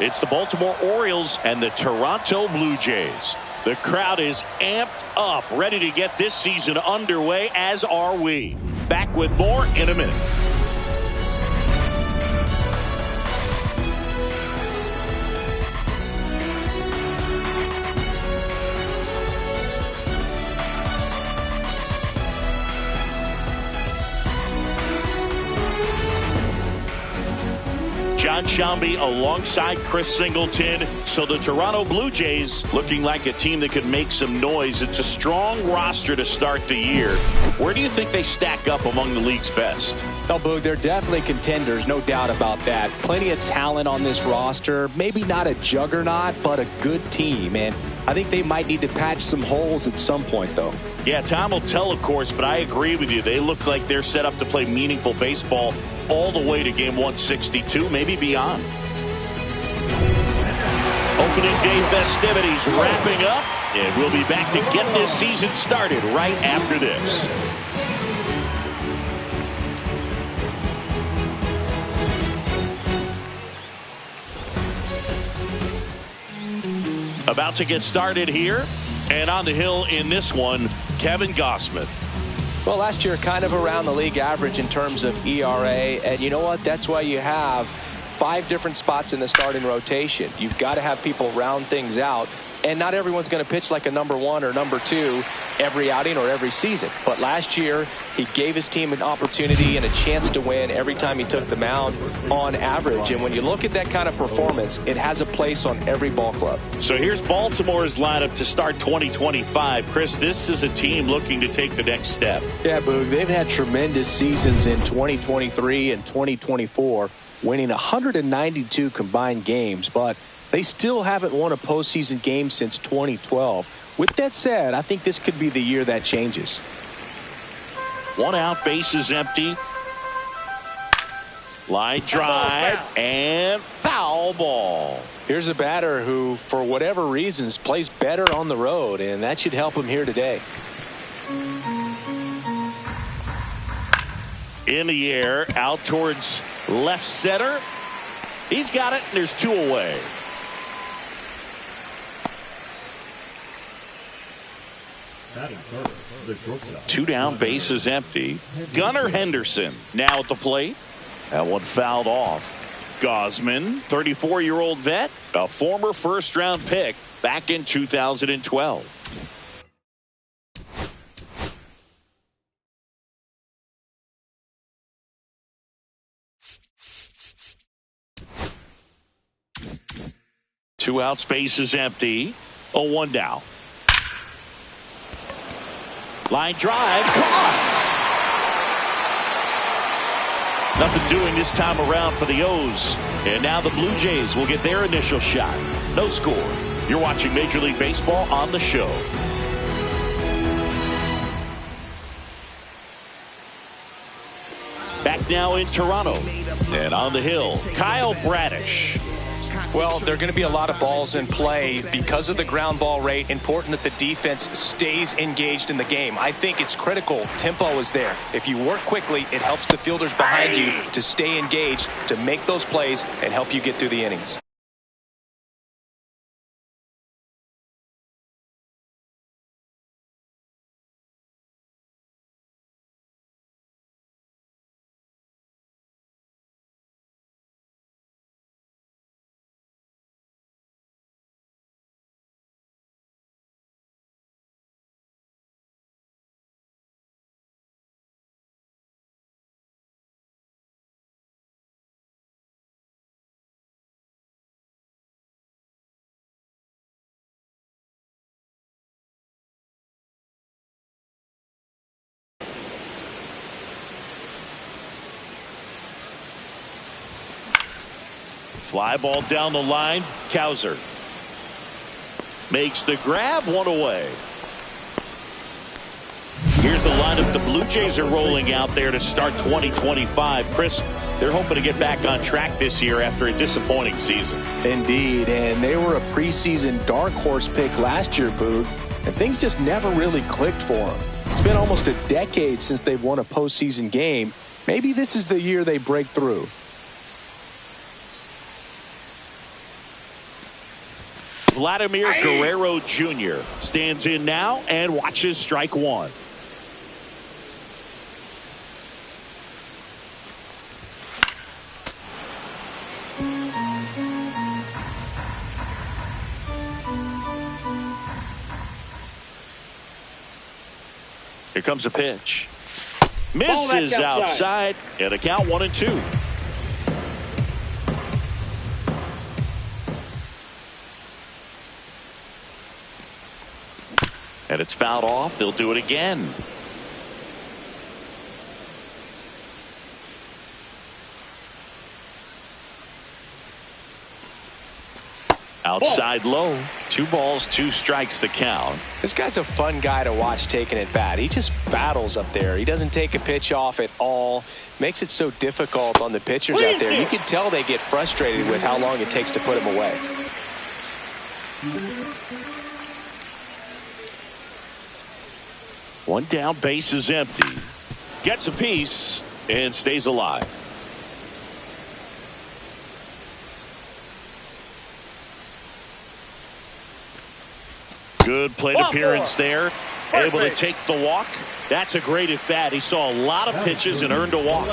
It's the Baltimore Orioles and the Toronto Blue Jays. The crowd is amped up, ready to get this season underway, as are we. Back with more in a minute. John Shelby alongside Chris Singleton. So the Toronto Blue Jays looking like a team that could make some noise. It's a strong roster to start the year. Where do you think they stack up among the league's best? No, Boog, they're definitely contenders, no doubt about that. Plenty of talent on this roster. Maybe not a juggernaut, but a good team. And I think they might need to patch some holes at some point, though. Yeah, time will tell, of course, but I agree with you. They look like they're set up to play meaningful baseball all the way to game 162, maybe beyond. Opening day festivities wrapping up, and we'll be back to get this season started right after this. About to get started here, and on the hill in this one, Kevin Gausman. Well, last year kind of around the league average in terms of ERA, and you know what? That's why you have 5 different spots in the starting rotation. You've got to have people round things out, and not everyone's going to pitch like a number 1 or number 2 every outing or every season. But last year, he gave his team an opportunity and a chance to win every time he took the mound on average. And when you look at that kind of performance, it has a place on every ball club. So here's Baltimore's lineup to start 2025. Chris, this is a team looking to take the next step. Yeah, Boog, they've had tremendous seasons in 2023 and 2024, winning 192 combined games, but they still haven't won a postseason game since 2012. With that said, I think this could be the year that changes. 1 out, bases empty. Line drive and foul ball. Here's a batter who, for whatever reasons, plays better on the road, and that should help him here today. In the air, out towards left center. He's got it, and there's 2 away. Two down, bases empty. Gunnar Henderson now at the plate. That one fouled off. Gausman, 34-year-old vet, a former first-round pick back in 2012. Two outs, bases empty. 0-1 down. Line drive. Nothing doing this time around for the O's. And now the Blue Jays will get their initial shot. No score. You're watching Major League Baseball on the show. Back now in Toronto. And on the hill, Kyle Bradish. Well, there are going to be a lot of balls in play because of the ground ball rate. Important that the defense stays engaged in the game. I think it's critical. Tempo is there. If you work quickly, it helps the fielders behind you to stay engaged, to make those plays, and help you get through the innings. Fly ball down the line. Cowser makes the grab, 1 away. Here's the lineup the Blue Jays are rolling out there to start 2025. Chris, they're hoping to get back on track this year after a disappointing season. Indeed, and they were a preseason dark horse pick last year, Boog, and things just never really clicked for them. It's been almost a decade since they've won a postseason game. Maybe this is the year they break through. Vladimir Guerrero Jr. stands in now and watches strike one. Here comes a pitch. Misses outside, and a count 1-2. And it's fouled off. They'll do it again. Outside low. 2 balls, 2 strikes the count. This guy's a fun guy to watch taking at bat. He just battles up there. He doesn't take a pitch off at all. Makes it so difficult on the pitchers out there. You can tell they get frustrated with how long it takes to put him away. One down, base is empty. Gets a piece and stays alive. Good plate appearance there. Able to take the walk. That's a great at bat. He saw a lot of pitches and earned a walk.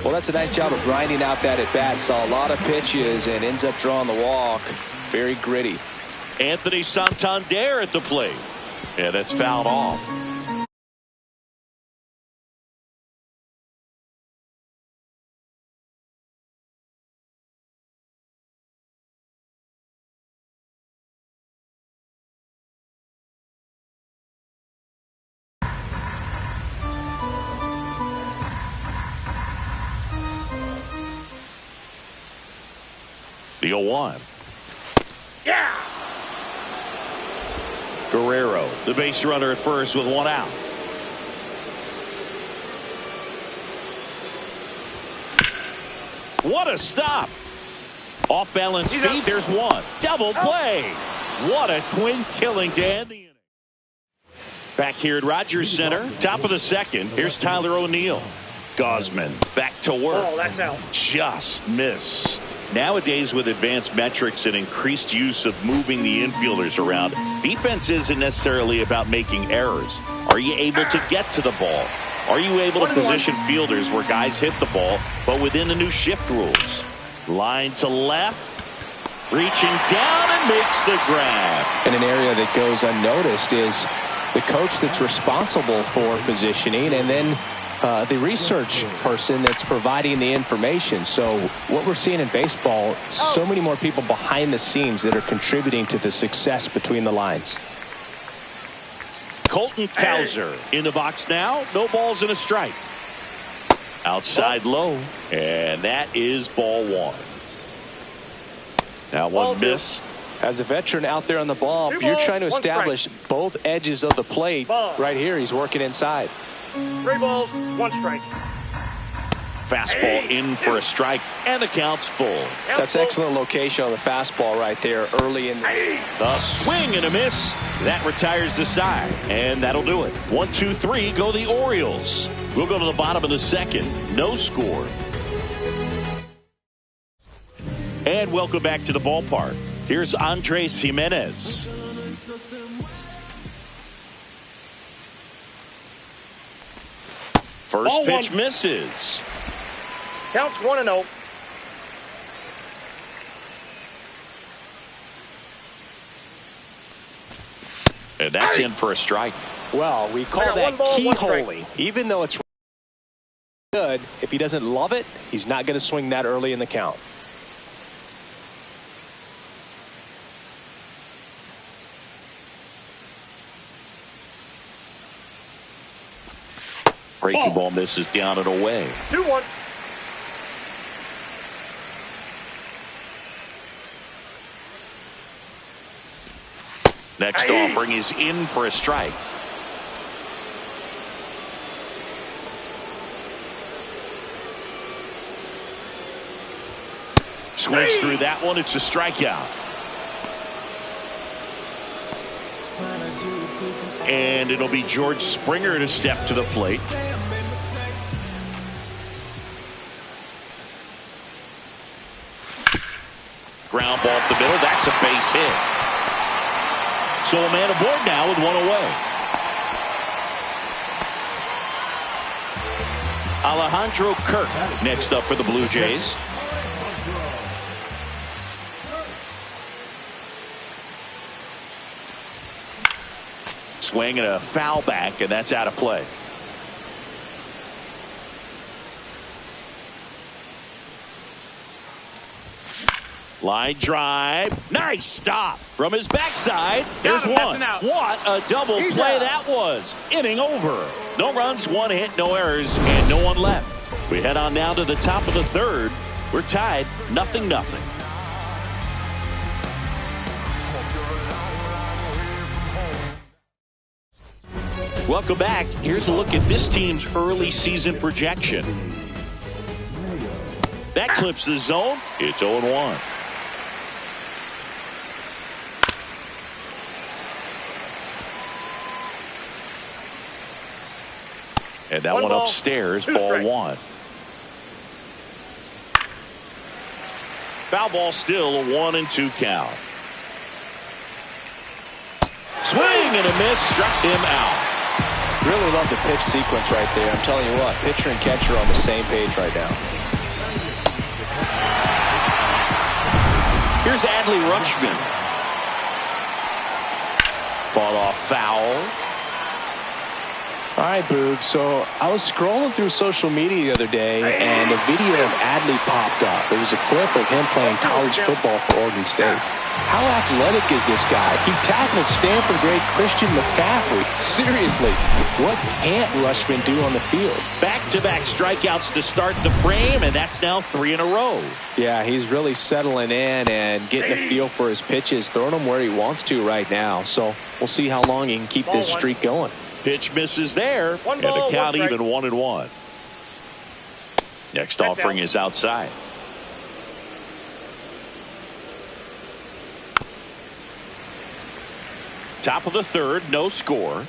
Well, that's a nice job of grinding out that at bat. Saw a lot of pitches and ends up drawing the walk. Very gritty. Anthony Santander at the plate. And it's fouled off. The 0-1. Yeah. Guerrero, the base runner at first with 1 out. What a stop. Off balance feed. There's 1. Double play. What a twin killing to end the inning. Back here at Rogers Center, top of the second. Here's Tyler O'Neill. Gosman back to work. Oh, that's out. Just missed. Nowadays, with advanced metrics and increased use of moving the infielders around, defense isn't necessarily about making errors. Are you able to get to the ball? Are you able to position fielders where guys hit the ball, but within the new shift rules? Line to left. Reaching down and makes the grab. And an area that goes unnoticed is the coach that's responsible for positioning, and then the research person that's providing the information. So what we're seeing in baseball, so many more people behind the scenes that are contributing to the success between the lines. Colton Cowser in the box now. No balls and a strike. Outside low. And that is ball 1. Now one missed. As a veteran out there on the ball, you're trying to establish both edges of the plate. Right here, he's working inside. 3 balls, 1 strike. Fastball in for a strike, and the count's full. That's excellent location on the fastball right there early in the swing and a miss. That retires the side, and that'll do it. 1, 2, 3, go the Orioles. We'll go to the bottom of the second. No score. And welcome back to the ballpark. Here's Andres Jimenez. First pitch misses. Counts 1-0. And that's in for a strike. Well, we call that keyholing. Even though it's good, if he doesn't love it, he's not going to swing that early in the count. Breaking ball misses down and away. 2-1. Next offering is in for a strike. Swings through that one. It's a strikeout. And it'll be George Springer to step to the plate. Ground ball up the middle. That's a base hit. So a man aboard now with one away. Alejandro Kirk next up for the Blue Jays. Swing and a foul back, and that's out of play. Line drive. Nice stop from his backside. There's one. What a double play that was. Inning over. No runs, one hit, no errors, and no one left. We head on now to the top of the third. We're tied 0-0. Welcome back. Here's a look at this team's early season projection. That clips the zone. It's 0-1. And that one upstairs, ball one. Foul ball still, a 1-2 count. Swing and a miss, struck him out. Really love the pitch sequence right there. I'm telling you what, pitcher and catcher are on the same page right now. Here's Adley Rutschman. Fought off foul. All right, Boog. So I was scrolling through social media the other day, and a video of Adley popped up. It was a clip of him playing college football for Oregon State. How athletic is this guy? He tackled Stanford great Christian McCaffrey. Seriously, what can't Rutschman do on the field? Back-to-back strikeouts to start the frame, and that's now 3 in a row. Yeah, he's really settling in and getting a feel for his pitches, throwing them where he wants to right now. So we'll see how long he can keep this streak going. Pitch misses there, and the count even 1-1. Next offering is outside. Top of the third, no score.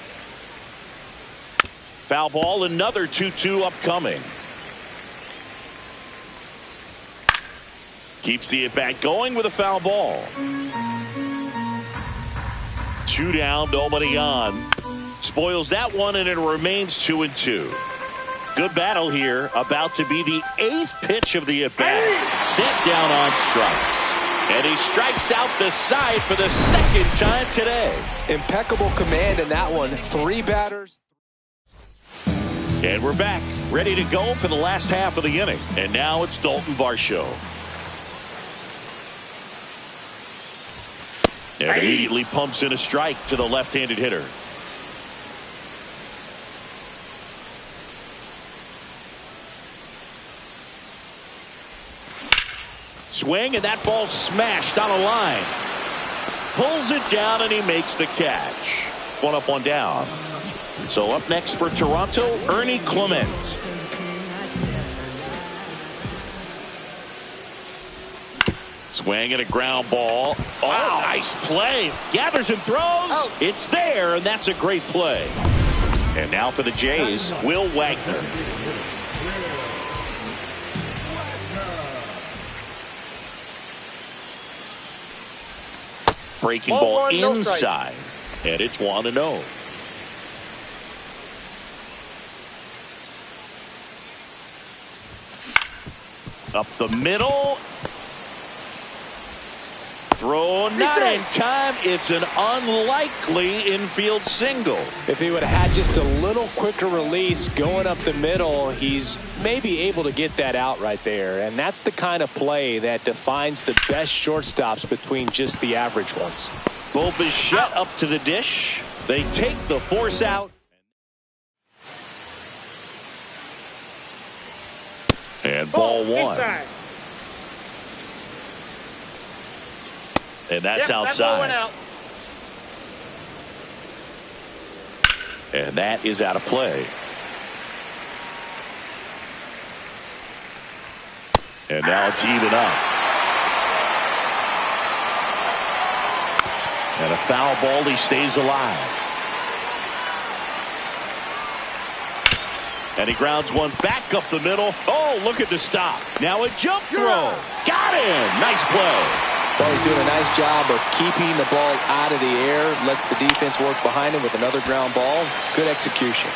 Foul ball, another 2-2 upcoming. Keeps the at-bat going with a foul ball. 2 down, nobody on. Spoils that one, and it remains 2-2. Good battle here. About to be the 8th pitch of the at-bat. Set down on strikes. And he strikes out the side for the second time today. Impeccable command in that one. 3 batters. And we're back, ready to go for the last half of the inning. And now it's Dalton Varsho. And immediately pumps in a strike to the left-handed hitter. Swing, and that ball smashed on a line. Pulls it down, and he makes the catch. 1 up, 1 down. So up next for Toronto, Ernie Clement. Swing and a ground ball. Oh, nice play. Gathers and throws. It's there, and that's a great play. And now for the Jays, Will Wagner. Breaking ball inside, and it's 1-0. Up the middle. Throw not in time. It's an unlikely infield single. If he would have had just a little quicker release going up the middle, he's maybe able to get that out right there. And that's the kind of play that defines the best shortstops between just the average ones. Both is shut up to the dish. They take the force out. And ball 1. And that's outside. And that is out of play. And now it's even up. And a foul ball, he stays alive. And he grounds one back up the middle. Oh, look at the stop. Now a jump throw. Got him. Nice play. Well, he's doing a nice job of keeping the ball out of the air, lets the defense work behind him with another ground ball. Good execution.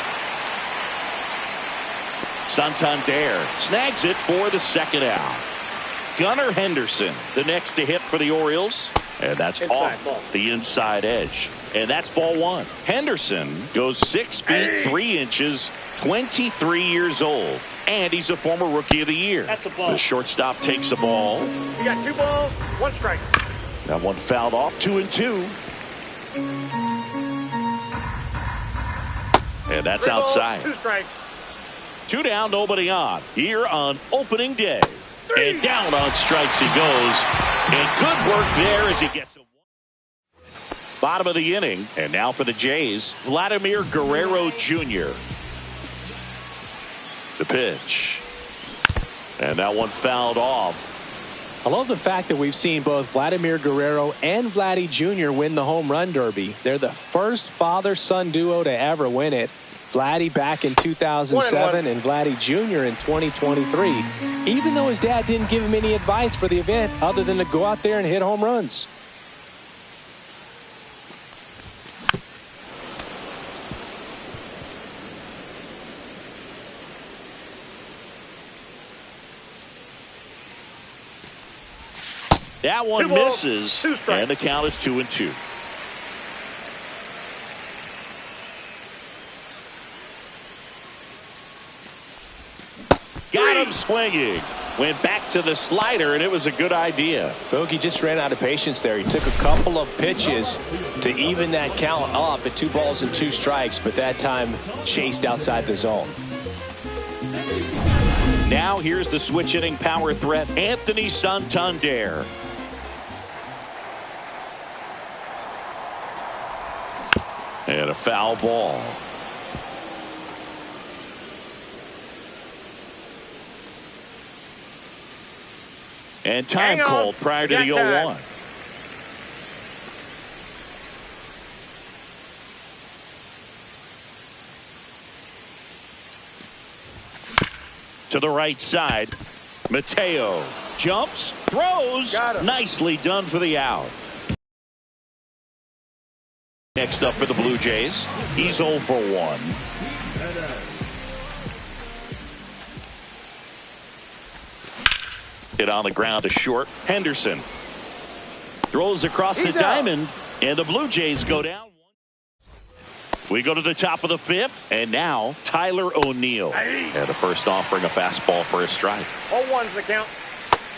Santander snags it for the second out. Gunnar Henderson, the next to hit for the Orioles. And that's off the inside edge. And that's ball one. Henderson goes 6 feet 3 inches, 23 years old. And he's a former Rookie of the Year. That's a ball. The shortstop takes the ball. You got 2 balls, 1 strike. That one fouled off, 2-2. And that's 3 balls, outside. 2 strikes. 2 down, nobody on. Here on opening day. And down on strikes he goes. And good work there as he gets a bottom of the inning. And now for the Jays, Vladimir Guerrero Jr. The pitch. And that one fouled off. I love the fact that we've seen both Vladimir Guerrero and Vladdy Jr. win the home run derby. They're the first father-son duo to ever win it. Vladdy back in 2007 and Vladdy Jr. in 2023. Even though his dad didn't give him any advice for the event other than to go out there and hit home runs. That one 2 balls, misses, 2 strikes. and the count is 2-2. Got him swinging. Went back to the slider, and it was a good idea. Bogey just ran out of patience there. He took a couple of pitches to even that count up at 2 balls and 2 strikes, but that time chased outside the zone. Now here's the switch hitting power threat, Anthony Santander. And a foul ball. And time called prior to the 0-1. To the right side, Mateo jumps, throws, nicely done for the out. Next up for the Blue Jays, he's 0 for 1. Hit on the ground to short. Henderson throws across the diamond, and the Blue Jays go down. We go to the top of the 5th, and now Tyler O'Neill. And the first offering a fastball for a strike. 0-1's the count.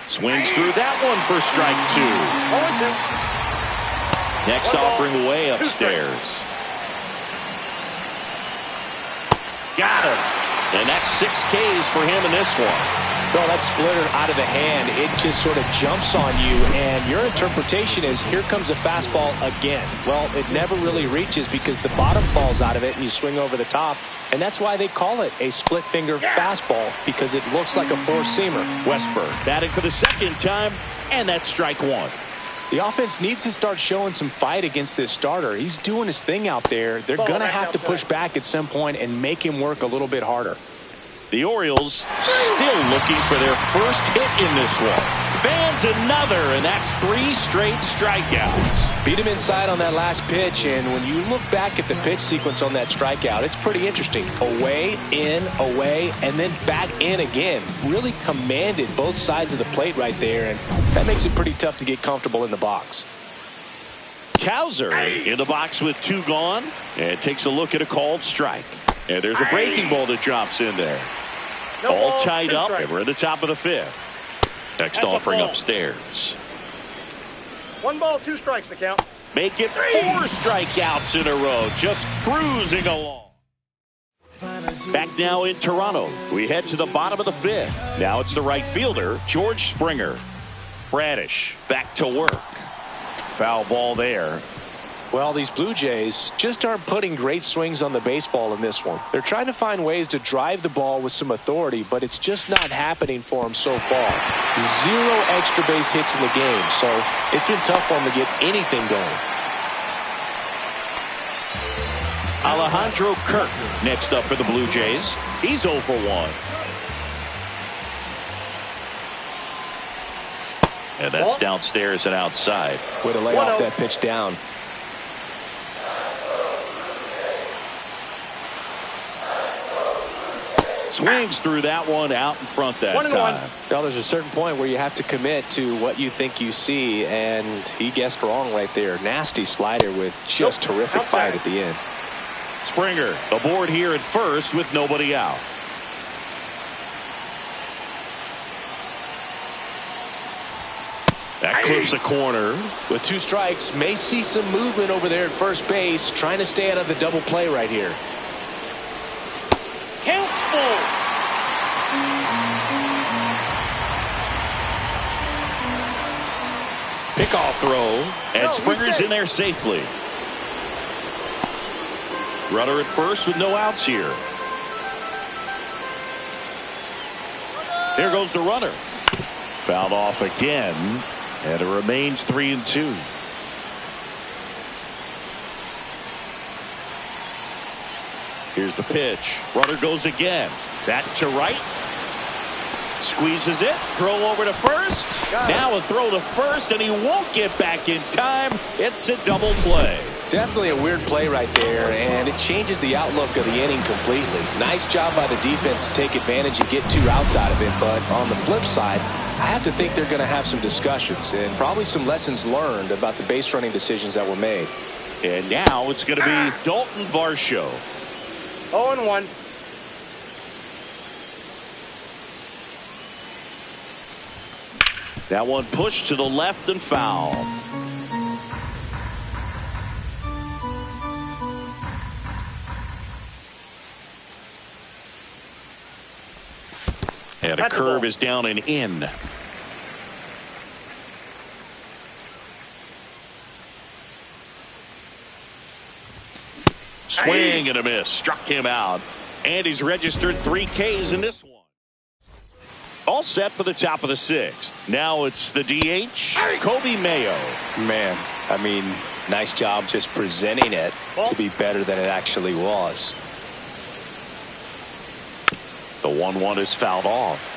Swings through that one for strike 2. 0-2. Next offering way upstairs. Got him. And that's 6 Ks for him in this one. Well, that splitter out of the hand, it just sort of jumps on you, and your interpretation is, here comes a fastball again. Well, it never really reaches because the bottom falls out of it and you swing over the top, and that's why they call it a split finger fastball, because it looks like a four-seamer. Westberg batting for the second time, and that's strike 1. The offense needs to start showing some fight against this starter. He's doing his thing out there. They're going to have to push back at some point and make him work a little bit harder. The Orioles still looking for their first hit in this one. Fans another, and that's 3 straight strikeouts. Beat him inside on that last pitch, and when you look back at the pitch sequence on that strikeout, it's pretty interesting. Away, in, away, and then back in again. Really commanded both sides of the plate right there, and that makes it pretty tough to get comfortable in the box. Cowser in the box with 2 gone, and takes a look at a called strike. And there's a breaking ball that drops in there. All tied up, and we're at the top of the 5th. Next offering upstairs. 1 ball, 2 strikes the count. Make it 4 strikeouts in a row, just cruising along. Back now in Toronto. We head to the bottom of the 5th. Now it's the right fielder, George Springer. Bradish back to work. Foul ball there. Well, these Blue Jays just aren't putting great swings on the baseball in this one. They're trying to find ways to drive the ball with some authority, but it's just not happening for them so far. 0 extra base hits in the game, so it's been tough for them to get anything going. Alejandro Kirk next up for the Blue Jays. He's 0 for 1. And that's downstairs and outside. Way to lay off that pitch down. Swings through that one out in front that time. Well, there's a certain point where you have to commit to what you think you see, and he guessed wrong right there. Nasty slider with just terrific bite at the end. Springer aboard here at first with nobody out. That clips a corner. With 2 strikes, may see some movement over there at first base, trying to stay out of the double play right here. Count full. Pickoff throw, and Springer's in there safely. Runner at first with no outs here. There goes the runner. Fouled off again, and it remains 3-2. Here's the pitch. Runner goes again. That to right. Squeezes it. Throw over to first. Now a throw to first, and he won't get back in time. It's a double play. Definitely a weird play right there, and it changes the outlook of the inning completely. Nice job by the defense to take advantage and get 2 outs out of it, but on the flip side, I have to think they're going to have some discussions and probably some lessons learned about the base running decisions that were made. And now it's going to be Dalton Varsho. 0-1. That one pushed to the left and foul. And a curve is down and in. Swing and a miss. Struck him out. And he's registered 3 Ks in this one. All set for the top of the 6th. Now it's the DH, Kobe Mayo. Man, I mean, nice job just presenting it to be better than it actually was. The 1-1 is fouled off.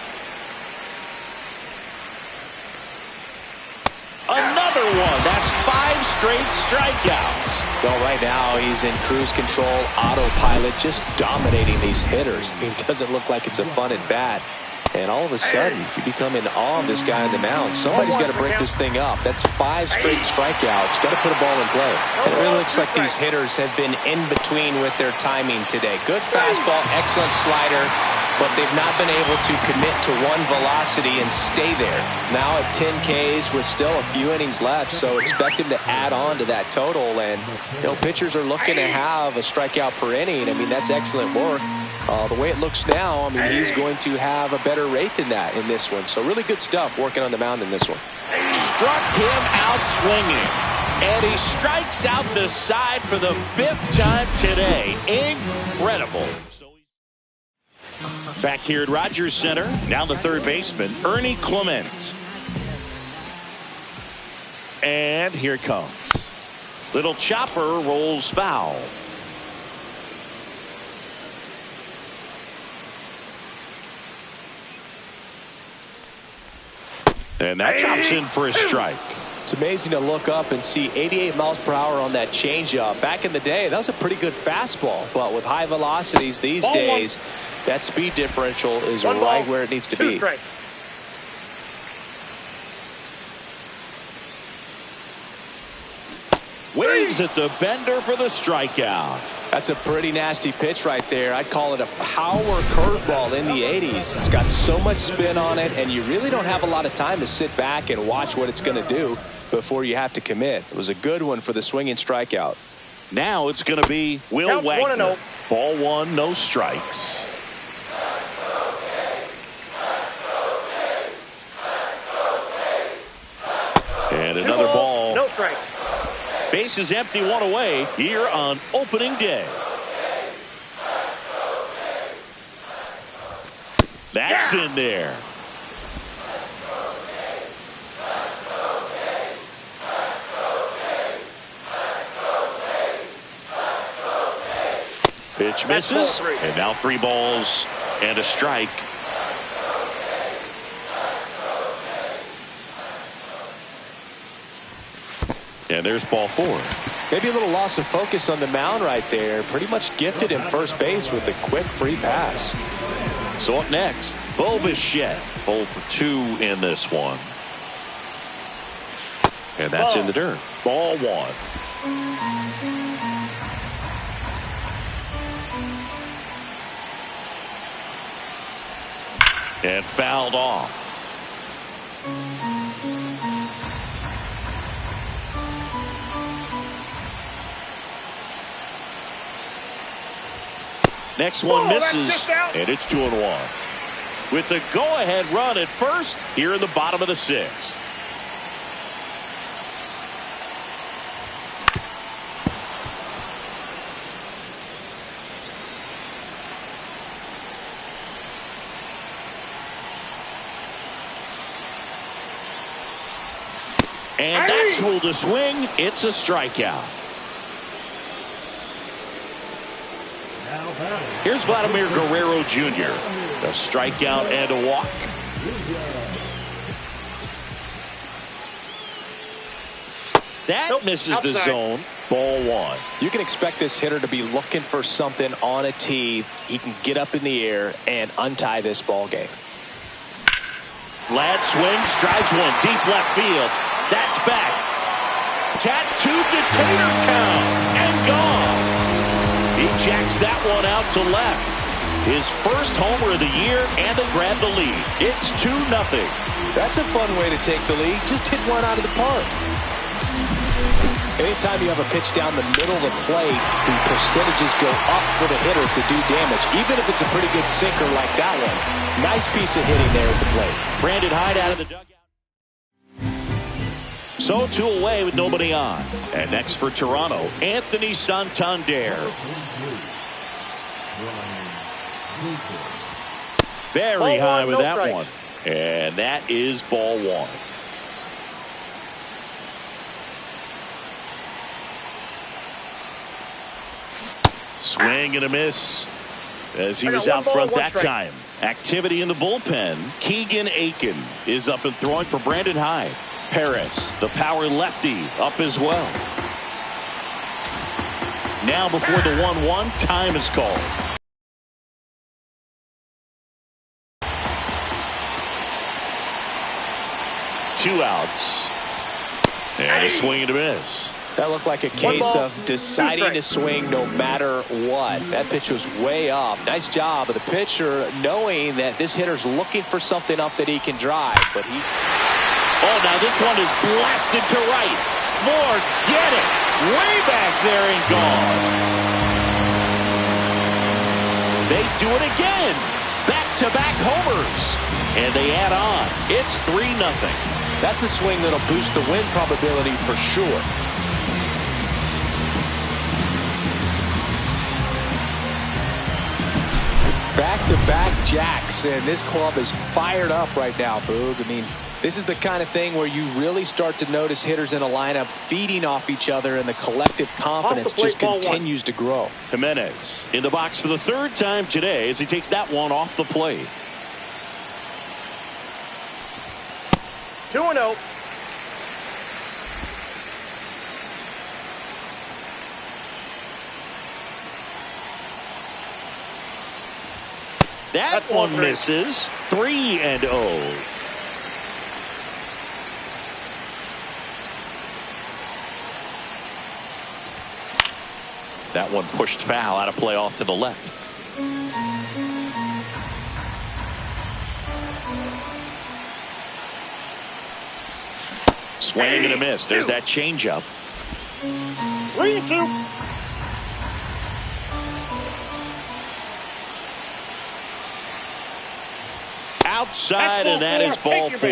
Another one. That's 5 straight strikeouts. Well, right now he's in cruise control, autopilot, just dominating these hitters. It doesn't look like it's a fun at bat. And all of a sudden, you become in awe of this guy on the mound. Somebody's got to break this thing up. That's 5 straight strikeouts. Got to put a ball in play. It really looks like these hitters have been in between with their timing today. Good fastball, excellent slider, but they've not been able to commit to one velocity and stay there. Now at 10 Ks with still a few innings left, so expect him to add on to that total. And, you know, pitchers are looking to have a strikeout per inning. I mean, that's excellent work. The way it looks now, I mean, he's going to have a better rate than that in this one. So really good stuff working on the mound in this one. Struck him out swinging. And he strikes out the side for the 5th time today. Incredible. Back here at Rogers Center, now the third baseman, Ernie Clement. And here it comes. Little chopper rolls foul. And that drops in for a strike. It's amazing to look up and see 88 miles per hour on that changeup. Back in the day, that was a pretty good fastball. But with high velocities these days, that speed differential is right where it needs to be. Strike. Waves at the bender for the strikeout. That's a pretty nasty pitch right there. I'd call it a power curveball in the 80s. It's got so much spin on it, and you really don't have a lot of time to sit back and watch what it's going to do before you have to commit. It was a good one for the swinging strikeout. Now it's going to be Will Wagner. Ball 1, no strikes. And another ball. No strike. Base is empty, 1 away here on opening day. That's in there. Pitch misses, and now 3 balls and a strike. And there's ball 4. Maybe a little loss of focus on the mound right there. Pretty much gifted him first base with a quick free pass. So up next, Bo Bichette. 0 for 2 in this one. And that's in the dirt. Ball 1. And fouled off. Next one misses, and it's 2-1. With the go-ahead run at first here in the bottom of the 6th. And that's ruled a swing. It's a strikeout. Here's Vladimir Guerrero Jr. A strikeout and a walk. That misses the zone. Ball 1. You can expect this hitter to be looking for something on a tee. He can get up in the air and untie this ball game. Vlad swings, drives one deep left field. That's back. Tattooed to Tatertown and gone. He jacks that one out to left. His first homer of the year, and they grab the lead. It's 2-0. That's a fun way to take the lead. Just hit one out of the park. Anytime you have a pitch down the middle of the plate, the percentages go up for the hitter to do damage, even if it's a pretty good sinker like that one. Nice piece of hitting there at the plate. Brandon Hyde out of the dugout. So 2 away with nobody on. And next for Toronto, Anthony Santander. Very high with that one. And that is ball 1. Swing and a miss as he was out front that time. Activity in the bullpen. Keegan Aiken is up and throwing for Brandon Hyde. Perez, the power lefty, up as well. Now before the 1-1, time is called. Two outs. And a swing and a miss. That looked like a case of deciding to swing no matter what. That pitch was way up. Nice job of the pitcher knowing that this hitter's looking for something up that he can drive. But he... Oh, now this one is blasted to right. Forget it. Way back there and gone. They do it again. Back-to-back homers. And they add on. It's 3-0. That's a swing that'll boost the win probability for sure. Back-to-back jacks, and this club is fired up right now, Boog. I mean, this is the kind of thing where you really start to notice hitters in a lineup feeding off each other, and the collective confidence just continues to grow. Jimenez in the box for the 3rd time today as he takes that one off the plate. 2-0. That one misses. 3-0. That one pushed foul out of play off to the left. Swing and a miss. There's that changeup. 3-2. Outside, and that is ball 4.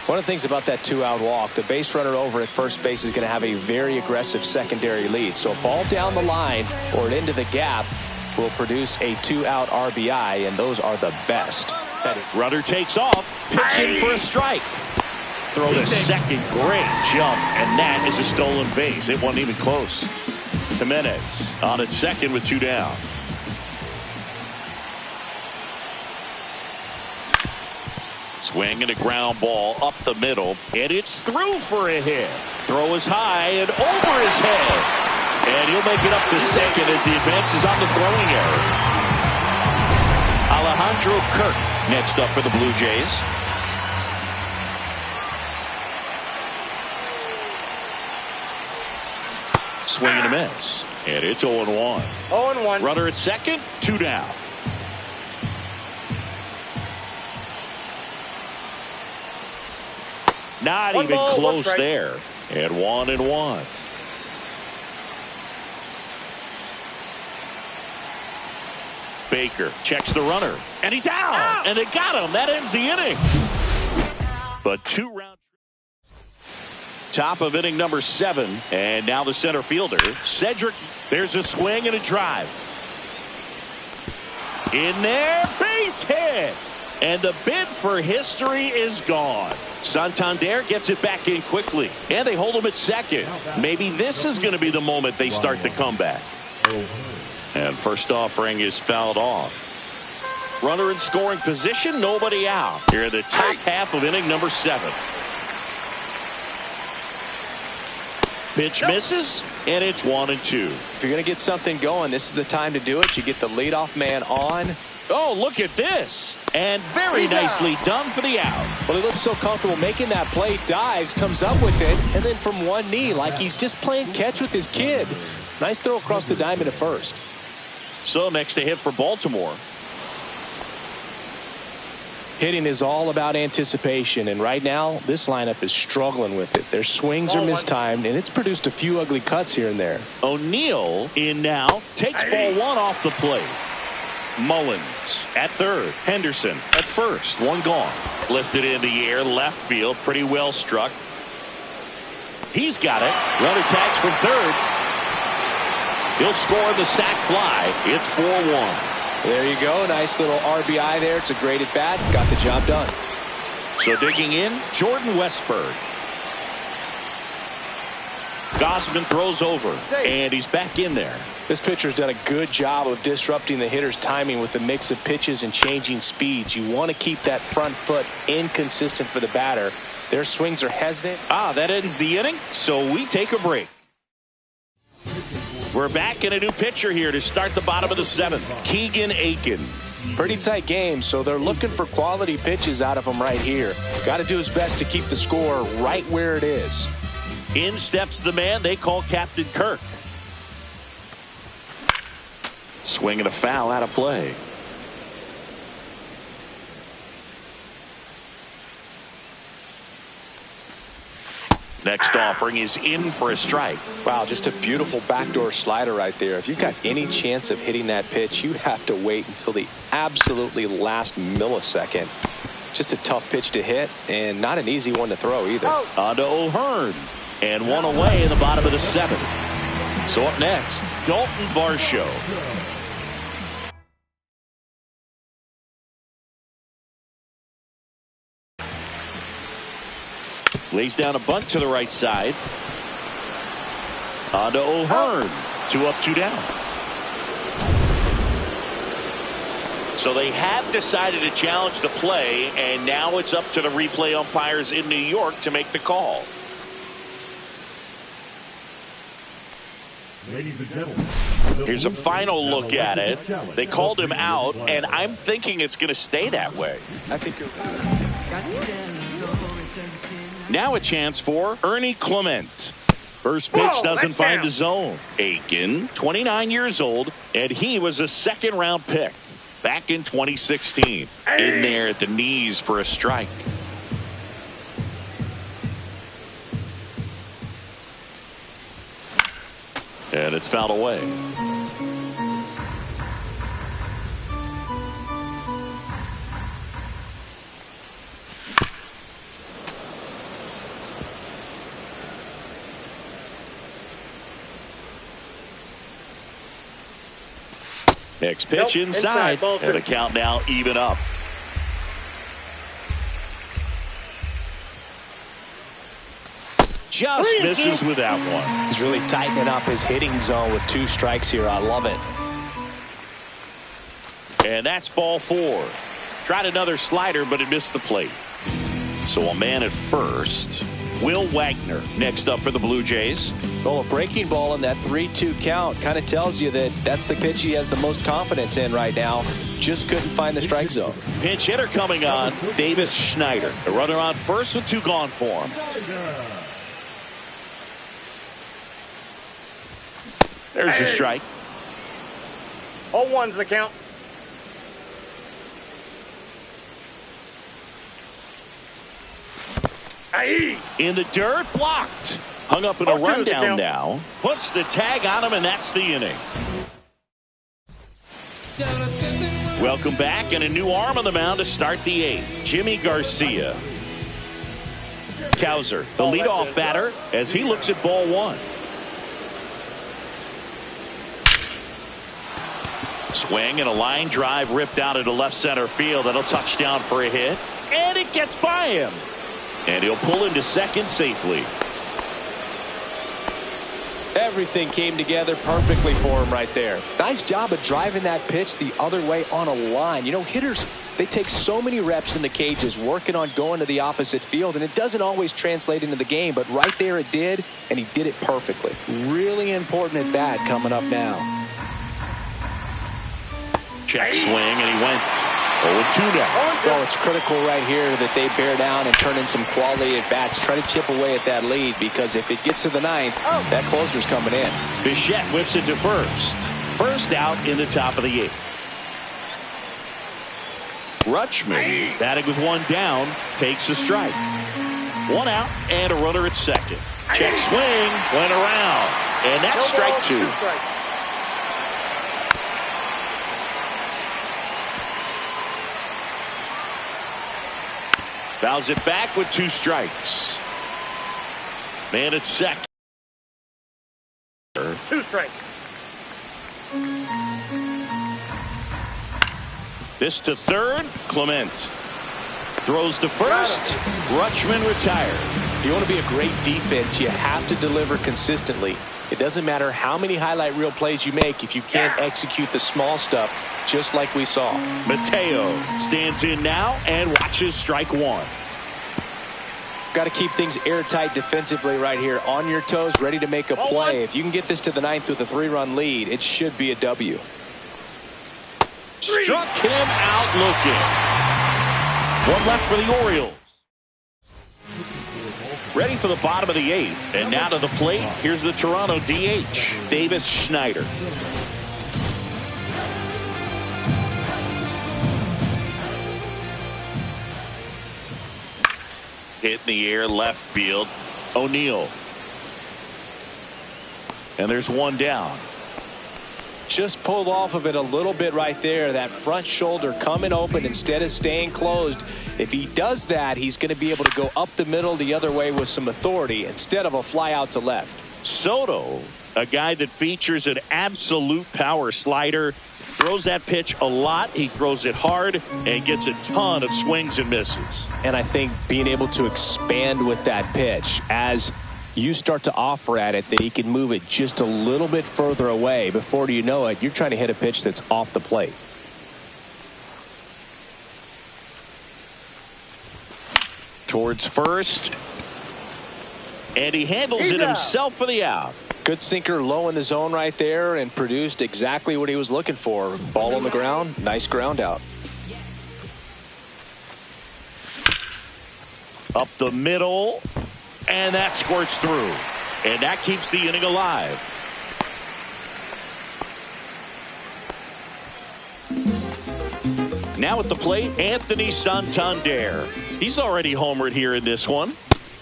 One of the things about that 2-out walk, the base runner over at first base is going to have a very aggressive secondary lead. So a ball down the line or into the gap will produce a 2-out RBI, and those are the best. Runner takes off, pitching for a strike. Throw to second, great jump, and that is a stolen base. It wasn't even close. Jimenez on at second with 2 down. Swing and a ground ball up the middle, and it's through for a hit. Throw is high and over his head. And he'll make it up to second as he advances on the throwing error. Alejandro Kirk next up for the Blue Jays. Swing and a miss. And it's 0-1. 0-1. Runner at second, 2 down. Not One even ball, close one strike. there. And 1-1. Baker checks the runner, and he's out. And they got him. That ends the inning. But 2 round. Top of inning number 7, and now the center fielder, Cedric. There's a swing and a drive. In there, base hit. And the bid for history is gone. Santander gets it back in quickly, and they hold him at second. Maybe this is going to be the moment they start the comeback. And first offering is fouled off. Runner in scoring position, nobody out. Here in the top half of inning number 7. Pitch misses, and it's 1-2. If you're going to get something going, this is the time to do it. You get the leadoff man on. Oh, look at this. And very nicely done for the out. Well, he looks so comfortable making that play. Dives, comes up with it, and then from one knee, like he's just playing catch with his kid. Nice throw across the diamond at first. So next to hit for Baltimore. Hitting is all about anticipation, and right now this lineup is struggling with it. Their swings are mistimed, and it's produced a few ugly cuts here and there. O'Neill in now, takes ball 1 off the plate. Mullins at third, Henderson at first, 1 gone. Lifted in the air, left field, pretty well struck. He's got it. Runner tags from third. He'll score the sac fly. It's 4-1. There you go. Nice little RBI there. It's a great at bat. Got the job done. So digging in, Jordan Westburg. Gosman throws over, and he's back in there. This pitcher's done a good job of disrupting the hitter's timing with the mix of pitches and changing speeds. You want to keep that front foot inconsistent for the batter. Their swings are hesitant. That ends the inning, so we take a break. We're back in a new pitcher here to start the bottom of the 7th. Keegan Aiken. Pretty tight game, so they're looking for quality pitches out of him right here. Got to do his best to keep the score right where it is. In steps the man they call Captain Kirk. Swinging a foul out of play. Next offering is in for a strike. Wow, just a beautiful backdoor slider right there. If you've got any chance of hitting that pitch, you have to wait until the absolutely last millisecond. Just a tough pitch to hit, and not an easy one to throw either. On to O'Hearn, and 1 away in the bottom of the 7th. So up next, Dalton Varsho. Lays down a bunt to the right side. On to O'Hearn. 2 up, 2 down. So they have decided to challenge the play, and now it's up to the replay umpires in New York to make the call. Ladies and gentlemen, here's a final look at it. They called him out, and I'm thinking it's going to stay that way. I think you're right. Now a chance for Ernie Clement. First pitch doesn't find the zone. Aiken, 29 years old, and he was a 2nd-round pick back in 2016. In there at the knees for a strike. And it's fouled away. Next pitch inside, and the count now even up. Just misses with that one. He's really tightening up his hitting zone with 2 strikes here. I love it. And that's ball 4. Tried another slider, but it missed the plate. So a man at first. Will Wagner next up for the Blue Jays. Well, a breaking ball in that 3-2 count kind of tells you that that's the pitch he has the most confidence in right now. Just couldn't find the strike zone. Pinch hitter coming on, Davis Schneider. The runner on first with 2 gone for him. There's the strike. 0-1's the count. In the dirt, blocked. Hung up in a rundown now. Puts the tag on him, and that's the inning. Welcome back, and a new arm on the mound to start the 8th. Jimmy Garcia. Cowser, the leadoff batter, as he looks at ball 1. Swing and a line drive ripped out into left center field. That'll touch down for a hit, and it gets by him. And he'll pull into second safely. Everything came together perfectly for him right there. Nice job of driving that pitch the other way on a line. You know, hitters, they take so many reps in the cages working on going to the opposite field, and it doesn't always translate into the game, but right there it did, and he did it perfectly. Really important at bat coming up now. Check swing, and he went 0-2 now. Well, it's critical right here that they bear down and turn in some quality at bats. Try to chip away at that lead, because if it gets to the 9th, that closer's coming in. Bichette whips it to first. First out in the top of the 8th. Rutschman, batting with 1 down, takes a strike. 1 out and a runner at second. Check swing, went around, and that's strike 2. Fouls it back with 2 strikes. Man at second. 2 strikes. This to third. Clement throws to first. Rutschman retired. If you want to be a great defense, you have to deliver consistently. It doesn't matter how many highlight reel plays you make if you can't execute the small stuff, just like we saw. Mateo stands in now and watches strike 1. Got to keep things airtight defensively right here. On your toes, ready to make a play. If you can get this to the 9th with a 3-run lead, it should be a W. Struck him out looking. 1 left for the Orioles. Ready for the bottom of the 8th. And now to the plate, here's the Toronto DH, Davis Schneider. Hit in the air, left field. O'Neill. And there's 1 down. Just pulled off of it a little bit right there. That front shoulder coming open instead of staying closed. If he does that, he's going to be able to go up the middle the other way with some authority instead of a fly out to left. Soto, a guy that features an absolute power slider, throws that pitch a lot. He throws it hard and gets a ton of swings and misses. And I think being able to expand with that pitch as you start to offer at it that he can move it just a little bit further away. Before you know it, you're trying to hit a pitch that's off the plate. Towards first. And he handles it himself for the out. Good sinker low in the zone right there and produced exactly what he was looking for. Ball on the ground. Nice ground out. Up the middle. And that squirts through. And that keeps the inning alive. Now at the plate, Anthony Santander. He's already homered here in this one.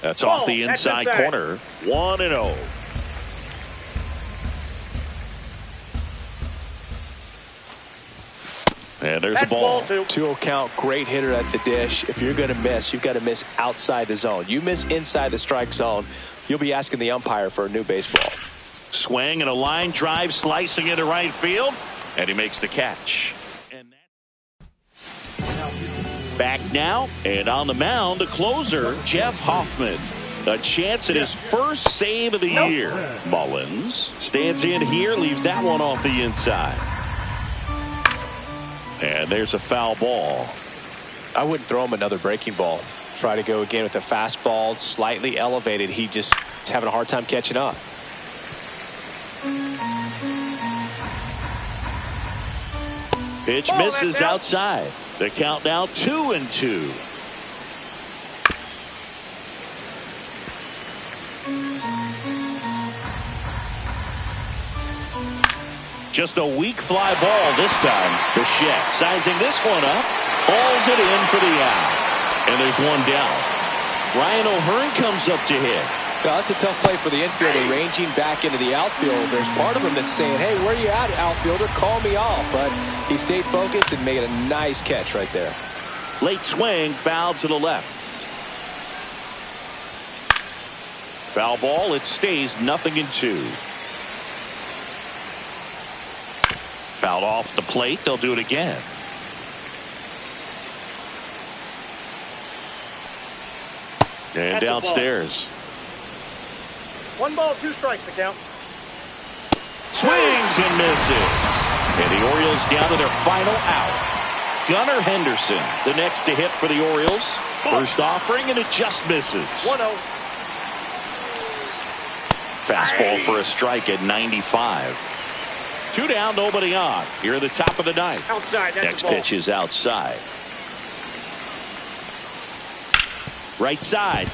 That's off the inside corner. 1-0. And there's a ball. 2-0 count. Great hitter at the dish. If you're going to miss, you've got to miss outside the zone. You miss inside the strike zone, you'll be asking the umpire for a new baseball. Swing and a line drive slicing into right field. And he makes the catch. And back now. And on the mound, a closer, Jeff Hoffman. A chance at his first save of the year. Mullins stands in here, leaves that one off the inside. And there's a foul ball. I wouldn't throw him another breaking ball. Try to go again with the fastball slightly elevated. He just is having a hard time catching up. Pitch misses outside. The count now 2-2. Just a weak fly ball this time. Bichette sizing this one up. Hauls it in for the out. And there's one down. Ryan O'Hearn comes up to hit. Well, that's a tough play for the infielder, ranging back into the outfield. There's part of him that's saying, hey, where you at, outfielder? Call me off. But he stayed focused and made a nice catch right there. Late swing, foul to the left. Foul ball, it stays 0-2. Fouled off the plate, they'll do it again. And downstairs. 1 ball, 2 strikes to count. Swings and misses. And the Orioles down to their final out. Gunnar Henderson, the next to hit for the Orioles. First offering, and it just misses. 1-0. Fastball for a strike at 95. 2 down, nobody on. Here at the top of the ninth. Outside. That's Next pitch is outside. Right side.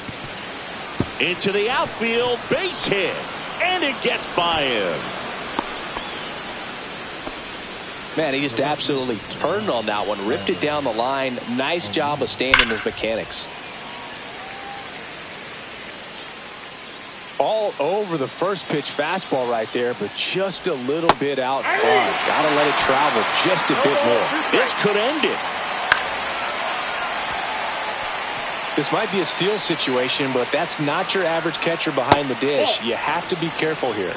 Into the outfield. Base hit. And it gets by him. Man, he just absolutely turned on that one. Ripped it down the line. Nice job of staying in his mechanics. All over the first pitch fastball right there, but just a little bit out front. Gotta let it travel just a bit more. This could end it. This might be a steal situation, but that's not your average catcher behind the dish. You have to be careful here.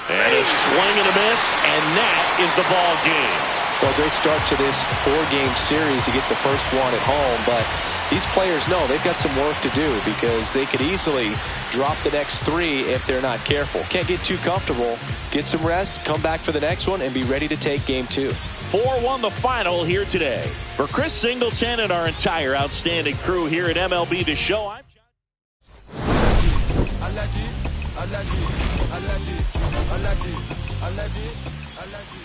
And a swing and a miss, and that is the ball game. Well, great start to this 4-game series to get the first one at home, but these players know they've got some work to do because they could easily drop the next 3 if they're not careful. Can't get too comfortable. Get some rest, come back for the next one, and be ready to take game 2. 4-1 the final here today. For Chris Singleton and our entire outstanding crew here at MLB The Show, I'm John.